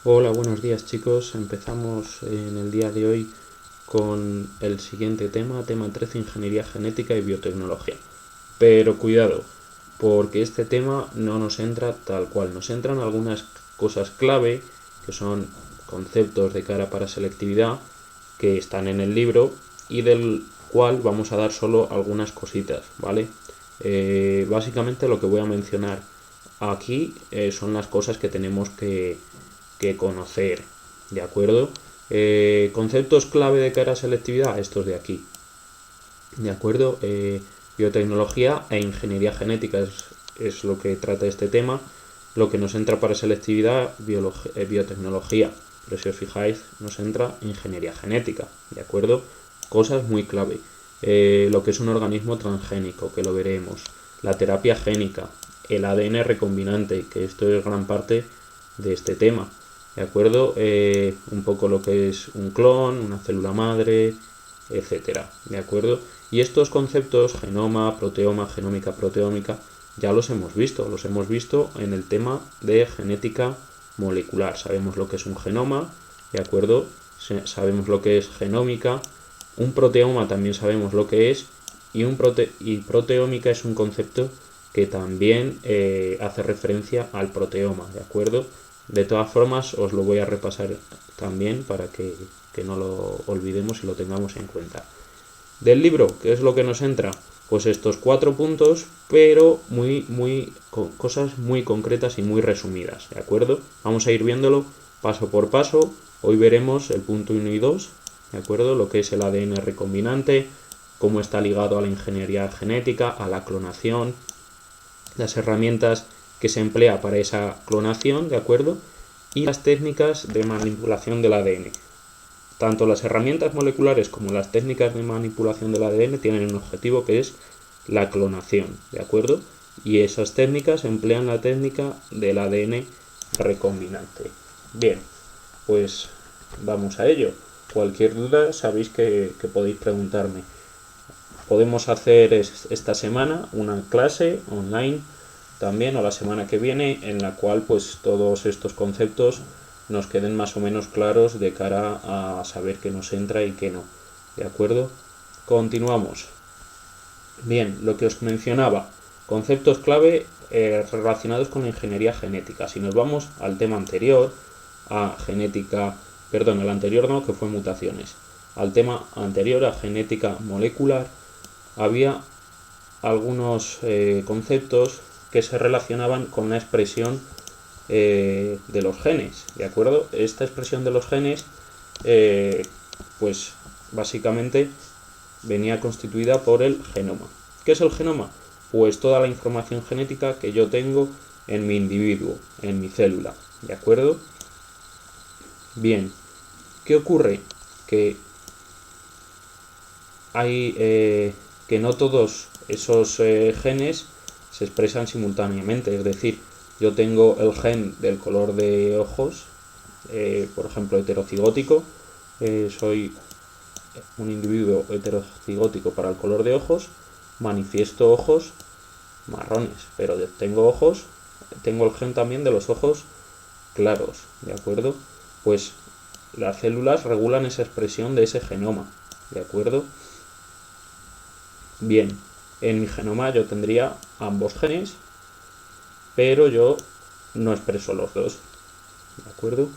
Hola, buenos días chicos. Empezamos en el día de hoy con el siguiente tema 13, Ingeniería Genética y Biotecnología. Pero cuidado, porque este tema no nos entra tal cual. Nos entran algunas cosas clave, que son conceptos de cara para selectividad, que están en el libro y del cual vamos a dar solo algunas cositas, ¿vale? Básicamente lo que voy a mencionar aquí son las cosas que tenemos que conocer, ¿de acuerdo? Conceptos clave de cara a selectividad, estos de aquí, ¿de acuerdo? Biotecnología e ingeniería genética es lo que trata este tema. Lo que nos entra para selectividad, biotecnología, pero si os fijáis, nos entra ingeniería genética, ¿de acuerdo? Cosas muy clave. Lo que es un organismo transgénico, que lo veremos. La terapia génica, el ADN recombinante, que esto es gran parte de este tema, ¿de acuerdo? Un poco lo que es un clon, una célula madre, etcétera, ¿de acuerdo? Y estos conceptos, genoma, proteoma, genómica, proteómica, ya los hemos visto en el tema de genética molecular. Sabemos lo que es un genoma, ¿de acuerdo? Sabemos lo que es genómica, un proteoma también sabemos lo que es, y proteómica es un concepto que también hace referencia al proteoma, ¿de acuerdo? De todas formas, os lo voy a repasar también para que no lo olvidemos y lo tengamos en cuenta. Del libro, ¿qué es lo que nos entra? Pues estos 4 puntos, pero cosas muy concretas y muy resumidas, ¿de acuerdo? Vamos a ir viéndolo paso por paso. Hoy veremos el punto 1 y 2, ¿de acuerdo? Lo que es el ADN recombinante, cómo está ligado a la ingeniería genética, a la clonación, las herramientas que se emplea para esa clonación, ¿de acuerdo? Y las técnicas de manipulación del ADN. Tanto las herramientas moleculares como las técnicas de manipulación del ADN tienen un objetivo que es la clonación, ¿de acuerdo? Y esas técnicas emplean la técnica del ADN recombinante. Bien, pues vamos a ello. Cualquier duda sabéis que podéis preguntarme. Podemos hacer esta semana una clase online también, o la semana que viene, en la cual pues todos estos conceptos nos queden más o menos claros de cara a saber qué nos entra y qué no. ¿De acuerdo? Continuamos. Bien, lo que os mencionaba, conceptos clave relacionados con la ingeniería genética. Si nos vamos al tema anterior, a genética, perdón, al anterior no, que fue mutaciones. Al tema anterior, a genética molecular, había algunos conceptos que se relacionaban con la expresión de los genes, ¿de acuerdo? Esta expresión de los genes, pues básicamente venía constituida por el genoma. ¿Qué es el genoma? Pues toda la información genética que yo tengo en mi individuo, en mi célula, ¿de acuerdo? Bien, ¿qué ocurre? Que hay que no todos esos genes se expresan simultáneamente, es decir, yo tengo el gen del color de ojos, por ejemplo heterocigótico, soy un individuo heterocigótico para el color de ojos, manifiesto ojos marrones, pero tengo el gen también de los ojos claros, ¿de acuerdo? Pues las células regulan esa expresión de ese genoma, ¿de acuerdo? Bien, en mi genoma yo tendría ambos genes, pero yo no expreso los dos, ¿de acuerdo?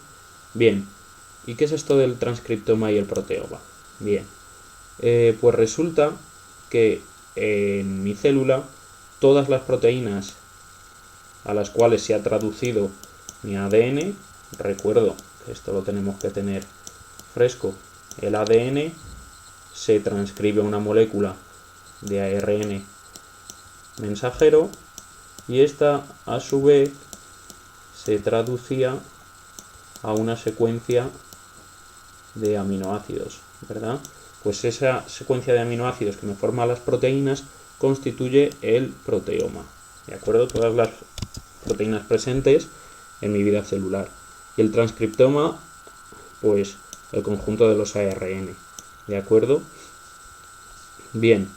Bien, ¿y qué es esto del transcriptoma y el proteoma? Bien, pues resulta que en mi célula todas las proteínas a las cuales se ha traducido mi ADN, recuerdo que esto lo tenemos que tener fresco, el ADN se transcribe a una molécula de ARN mensajero y esta a su vez se traducía a una secuencia de aminoácidos, ¿verdad? Pues esa secuencia de aminoácidos que me forma las proteínas constituye el proteoma, ¿de acuerdo? Todas las proteínas presentes en mi vida celular. Y el transcriptoma, pues el conjunto de los ARN, ¿de acuerdo? Bien,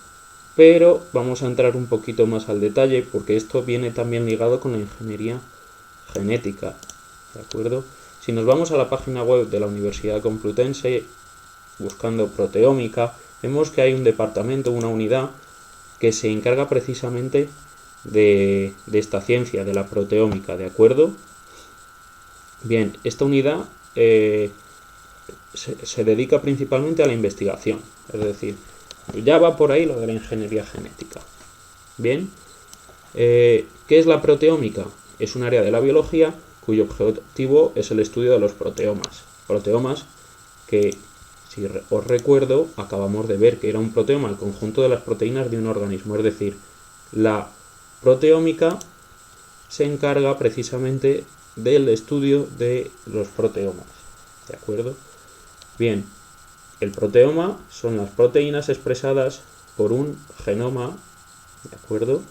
pero vamos a entrar un poquito más al detalle porque esto viene también ligado con la ingeniería genética, ¿de acuerdo? Si nos vamos a la página web de la Universidad Complutense, buscando proteómica, vemos que hay un departamento, una unidad, que se encarga precisamente de esta ciencia, de la proteómica, ¿de acuerdo? Bien, esta unidad se dedica principalmente a la investigación, es decir, ya va por ahí lo de la ingeniería genética. Bien, ¿qué es la proteómica? Es un área de la biología cuyo objetivo es el estudio de los proteomas. Proteomas que, si os recuerdo, acabamos de ver que era un proteoma, el conjunto de las proteínas de un organismo. Es decir, la proteómica se encarga precisamente del estudio de los proteomas. ¿De acuerdo? Bien, el proteoma son las proteínas expresadas por un genoma. ¿De acuerdo?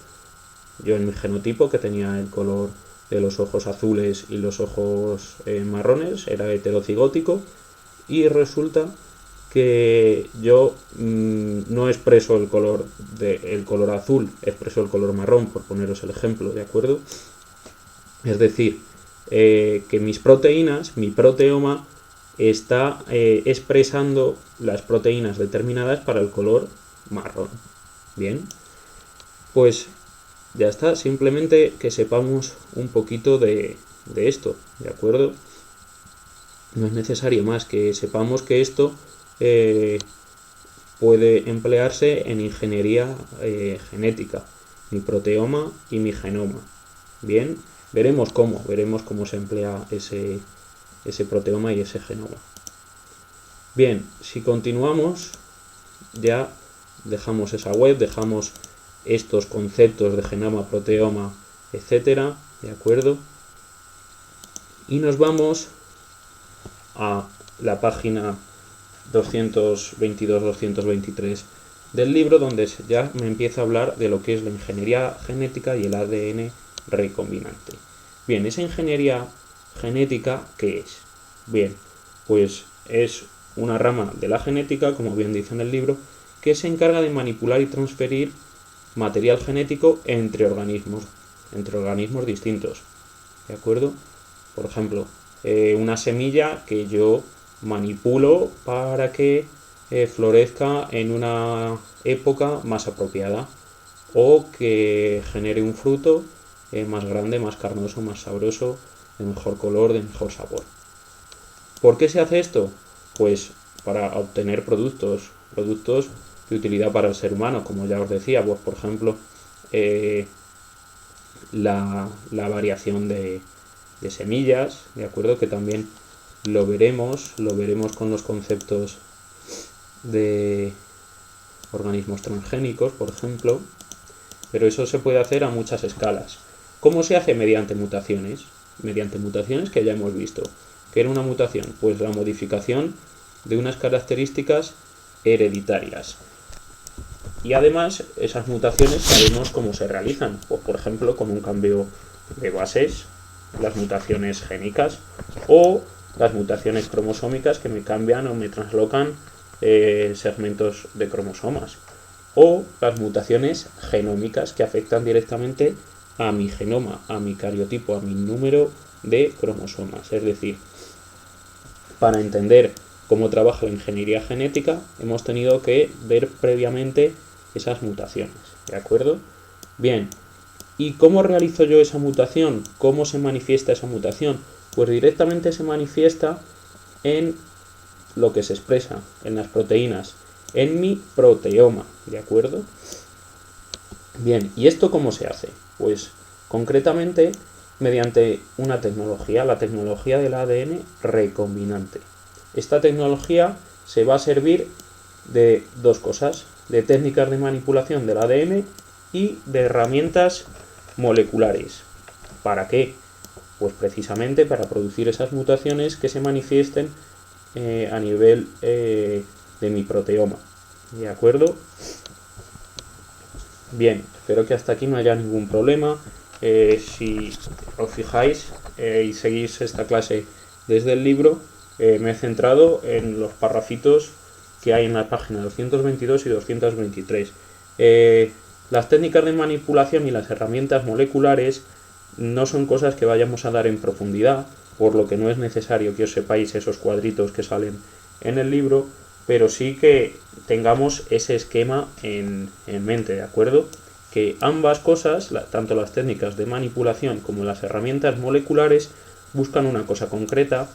Yo en mi genotipo, que tenía el color de los ojos azules y los ojos marrones, era heterocigótico, y resulta que yo no expreso el color azul, expreso el color marrón, por poneros el ejemplo, ¿de acuerdo? Es decir, que mis proteínas, mi proteoma, está expresando las proteínas determinadas para el color marrón. Bien, pues ya está, simplemente que sepamos un poquito de esto, ¿de acuerdo? No es necesario más que sepamos que esto puede emplearse en ingeniería genética, mi proteoma y mi genoma. Bien, veremos cómo se emplea ese proteoma y ese genoma. Bien, si continuamos, ya dejamos esa web, dejamos estos conceptos de genoma, proteoma, etcétera, ¿de acuerdo? Y nos vamos a la página 222-223 del libro, donde ya me empieza a hablar de lo que es la ingeniería genética y el ADN recombinante. Bien, esa ingeniería genética, ¿qué es? Bien, pues es una rama de la genética, como bien dice en el libro, que se encarga de manipular y transferir material genético entre organismos distintos. ¿De acuerdo? Por ejemplo, una semilla que yo manipulo para que florezca en una época más apropiada, o que genere un fruto más grande, más carnoso, más sabroso, de mejor color, de mejor sabor. ¿Por qué se hace esto? Pues para obtener productos de utilidad para el ser humano, como ya os decía, pues por ejemplo, la variación de semillas, ¿de acuerdo? Que también lo veremos con los conceptos de organismos transgénicos, por ejemplo, pero eso se puede hacer a muchas escalas. ¿Cómo se hace? Mediante mutaciones que ya hemos visto. ¿Qué era una mutación? Pues la modificación de unas características hereditarias. Y además, esas mutaciones sabemos cómo se realizan, pues, por ejemplo, con un cambio de bases, las mutaciones génicas, o las mutaciones cromosómicas que me cambian o me translocan segmentos de cromosomas, o las mutaciones genómicas que afectan directamente a mi genoma, a mi cariotipo, a mi número de cromosomas. Es decir, para entender cómo trabaja la ingeniería genética, hemos tenido que ver previamente esas mutaciones, ¿de acuerdo? Bien, ¿y cómo realizo yo esa mutación? ¿Cómo se manifiesta esa mutación? Pues directamente se manifiesta en lo que se expresa en las proteínas, en mi proteoma, ¿de acuerdo? Bien, ¿y esto cómo se hace? Pues concretamente mediante una tecnología, la tecnología del ADN recombinante. Esta tecnología se va a servir de dos cosas, de técnicas de manipulación del ADN y de herramientas moleculares. ¿Para qué? Pues precisamente para producir esas mutaciones que se manifiesten a nivel de mi proteoma. ¿De acuerdo? Bien, espero que hasta aquí no haya ningún problema. Si os fijáis y seguís esta clase desde el libro, me he centrado en los parrafitos que hay en la página 222 y 223. Las técnicas de manipulación y las herramientas moleculares no son cosas que vayamos a dar en profundidad, por lo que no es necesario que os sepáis esos cuadritos que salen en el libro, pero sí que tengamos ese esquema en mente, ¿de acuerdo? Que ambas cosas, tanto las técnicas de manipulación como las herramientas moleculares, buscan una cosa concreta,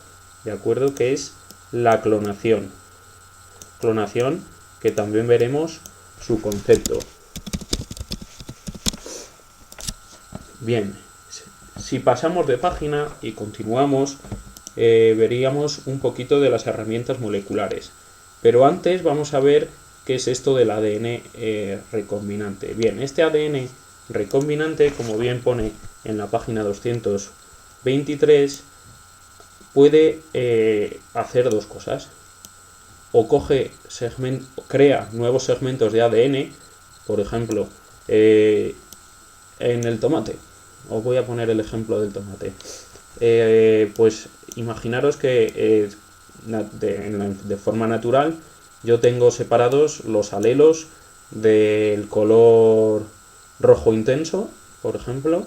¿de acuerdo? Que es la clonación. Clonación que también veremos su concepto. Bien, si pasamos de página y continuamos, veríamos un poquito de las herramientas moleculares. Pero antes vamos a ver qué es esto del ADN recombinante. Bien, este ADN recombinante, como bien pone en la página 223, puede hacer dos cosas. O crea nuevos segmentos de ADN, por ejemplo, en el tomate. Os voy a poner el ejemplo del tomate. Pues imaginaros que de forma natural yo tengo separados los alelos del color rojo intenso, por ejemplo,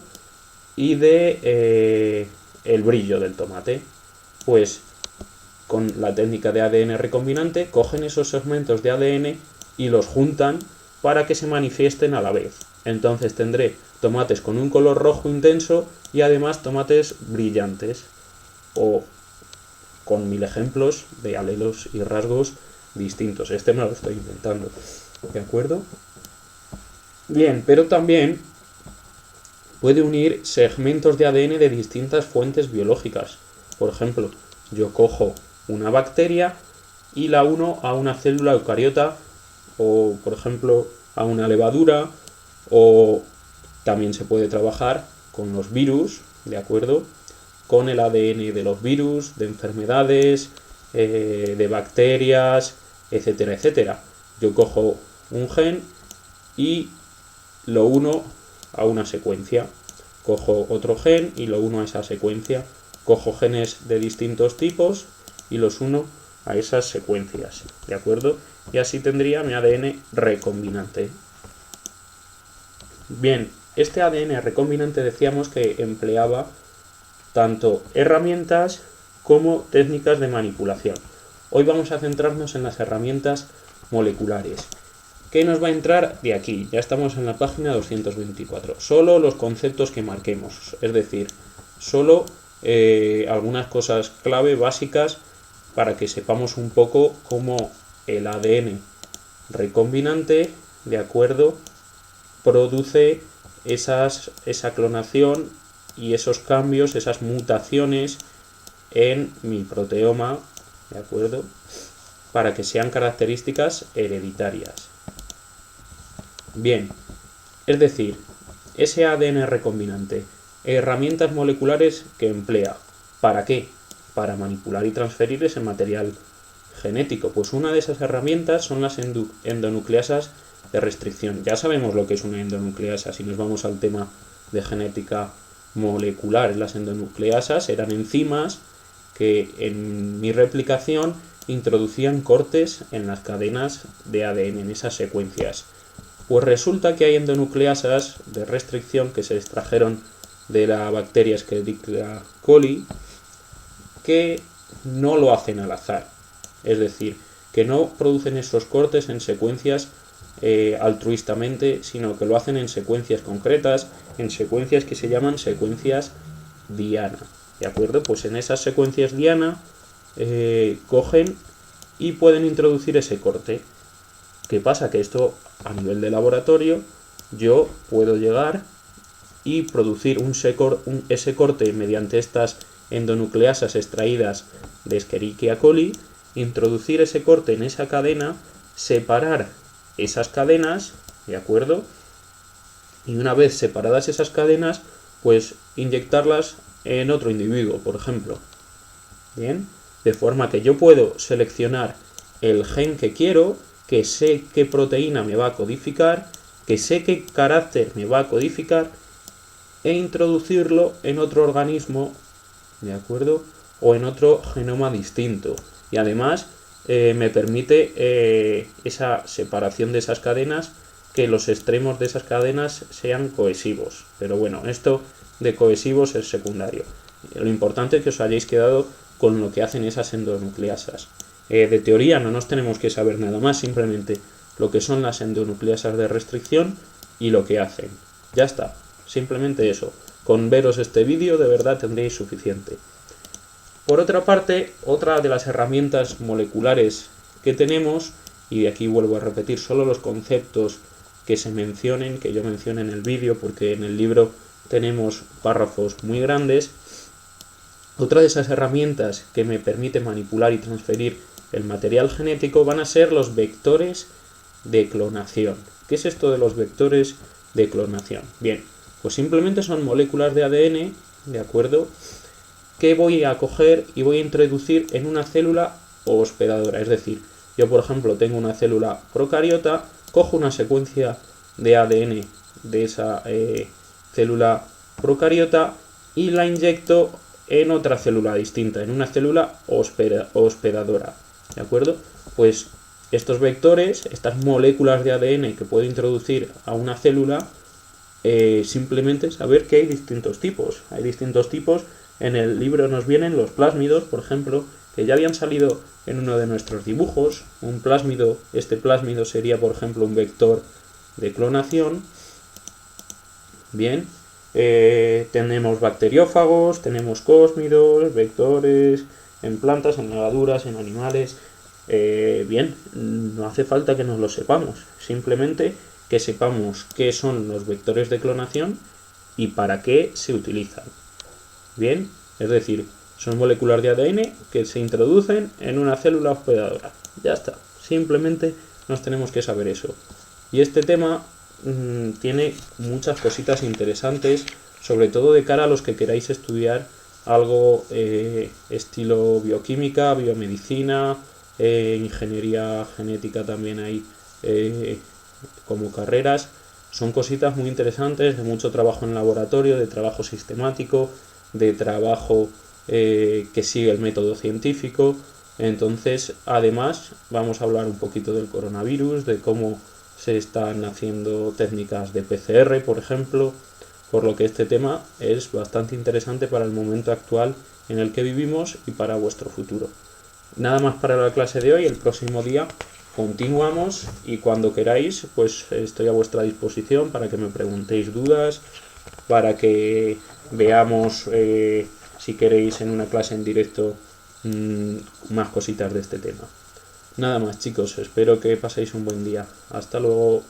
y de el brillo del tomate. Pues con la técnica de ADN recombinante cogen esos segmentos de ADN y los juntan para que se manifiesten a la vez. Entonces tendré tomates con un color rojo intenso y además tomates brillantes, o con 1000 ejemplos de alelos y rasgos distintos. Este me lo estoy inventando, ¿de acuerdo? Bien, pero también puede unir segmentos de ADN de distintas fuentes biológicas. Por ejemplo, yo cojo una bacteria y la uno a una célula eucariota, o por ejemplo a una levadura, o también se puede trabajar con los virus, ¿de acuerdo? Con el ADN de los virus, de enfermedades, de bacterias, etcétera, etcétera. Yo cojo un gen y lo uno a una secuencia. Cojo otro gen y lo uno a esa secuencia. Cojo genes de distintos tipos y los uno a esas secuencias, ¿de acuerdo? Y así tendría mi ADN recombinante. Bien, este ADN recombinante decíamos que empleaba tanto herramientas como técnicas de manipulación. Hoy vamos a centrarnos en las herramientas moleculares. ¿Qué nos va a entrar de aquí? Ya estamos en la página 224. Solo los conceptos que marquemos, es decir, solo algunas cosas clave básicas para que sepamos un poco cómo el ADN recombinante, de acuerdo, produce esa clonación y esos cambios, esas mutaciones en mi proteoma, de acuerdo, para que sean características hereditarias. Bien, es decir, ese ADN recombinante, herramientas moleculares que emplea. ¿Para qué? Para manipular y transferir ese material genético. Pues una de esas herramientas son las endonucleasas de restricción. Ya sabemos lo que es una endonucleasa si nos vamos al tema de genética molecular. Las endonucleasas eran enzimas que en mi replicación introducían cortes en las cadenas de ADN, en esas secuencias. Pues resulta que hay endonucleasas de restricción que se extrajeron de la bacteria Escherichia coli que no lo hacen al azar. Es decir, que no producen esos cortes en secuencias altruistamente, sino que lo hacen en secuencias concretas, en secuencias que se llaman secuencias diana. ¿De acuerdo? Pues en esas secuencias diana cogen y pueden introducir ese corte. ¿Qué pasa? Que esto a nivel de laboratorio yo puedo llegar y producir ese corte mediante estas endonucleasas extraídas de Escherichia coli, introducir ese corte en esa cadena, separar esas cadenas, ¿de acuerdo? Y una vez separadas esas cadenas, pues inyectarlas en otro individuo, por ejemplo. Bien, de forma que yo puedo seleccionar el gen que quiero, que sé qué proteína me va a codificar, que sé qué carácter me va a codificar, e introducirlo en otro organismo, ¿de acuerdo? O en otro genoma distinto. Y además me permite esa separación de esas cadenas, que los extremos de esas cadenas sean cohesivos. Pero bueno, esto de cohesivos es secundario. Lo importante es que os hayáis quedado con lo que hacen esas endonucleasas. De teoría no nos tenemos que saber nada más, simplemente lo que son las endonucleasas de restricción y lo que hacen. Ya está, simplemente eso. Con veros este vídeo de verdad tendréis suficiente. Por otra parte, otra de las herramientas moleculares que tenemos, y de aquí vuelvo a repetir solo los conceptos que se mencionen, que yo mencioné en el vídeo, porque en el libro tenemos párrafos muy grandes. Otra de esas herramientas que me permite manipular y transferir el material genético van a ser los vectores de clonación. ¿Qué es esto de los vectores de clonación? Bien, pues simplemente son moléculas de ADN, ¿de acuerdo?, que voy a coger y voy a introducir en una célula hospedadora. Es decir, yo por ejemplo tengo una célula procariota, cojo una secuencia de ADN de esa célula procariota y la inyecto en otra célula distinta, en una célula hospedadora. ¿De acuerdo? Pues estos vectores, estas moléculas de ADN que puedo introducir a una célula, simplemente saber que hay distintos tipos. Hay distintos tipos. En el libro nos vienen los plásmidos, por ejemplo, que ya habían salido en uno de nuestros dibujos. Un plásmido, este plásmido sería, por ejemplo, un vector de clonación. Bien, tenemos bacteriófagos, tenemos cósmidos, vectores en plantas, en levaduras, en animales. Bien, no hace falta que nos lo sepamos, simplemente que sepamos qué son los vectores de clonación y para qué se utilizan. Bien, es decir, son moléculas de ADN que se introducen en una célula hospedadora. Ya está, simplemente nos tenemos que saber eso. Y este tema tiene muchas cositas interesantes, sobre todo de cara a los que queráis estudiar algo estilo bioquímica, biomedicina, ingeniería genética también hay como carreras. Son cositas muy interesantes, de mucho trabajo en laboratorio, de trabajo sistemático, de trabajo que sigue el método científico. Entonces, además, vamos a hablar un poquito del coronavirus, de cómo se están haciendo técnicas de PCR, por ejemplo, por lo que este tema es bastante interesante para el momento actual en el que vivimos y para vuestro futuro. Nada más para la clase de hoy. El próximo día continuamos y cuando queráis, pues estoy a vuestra disposición para que me preguntéis dudas, para que veamos si queréis en una clase en directo más cositas de este tema. Nada más, chicos, espero que paséis un buen día. Hasta luego.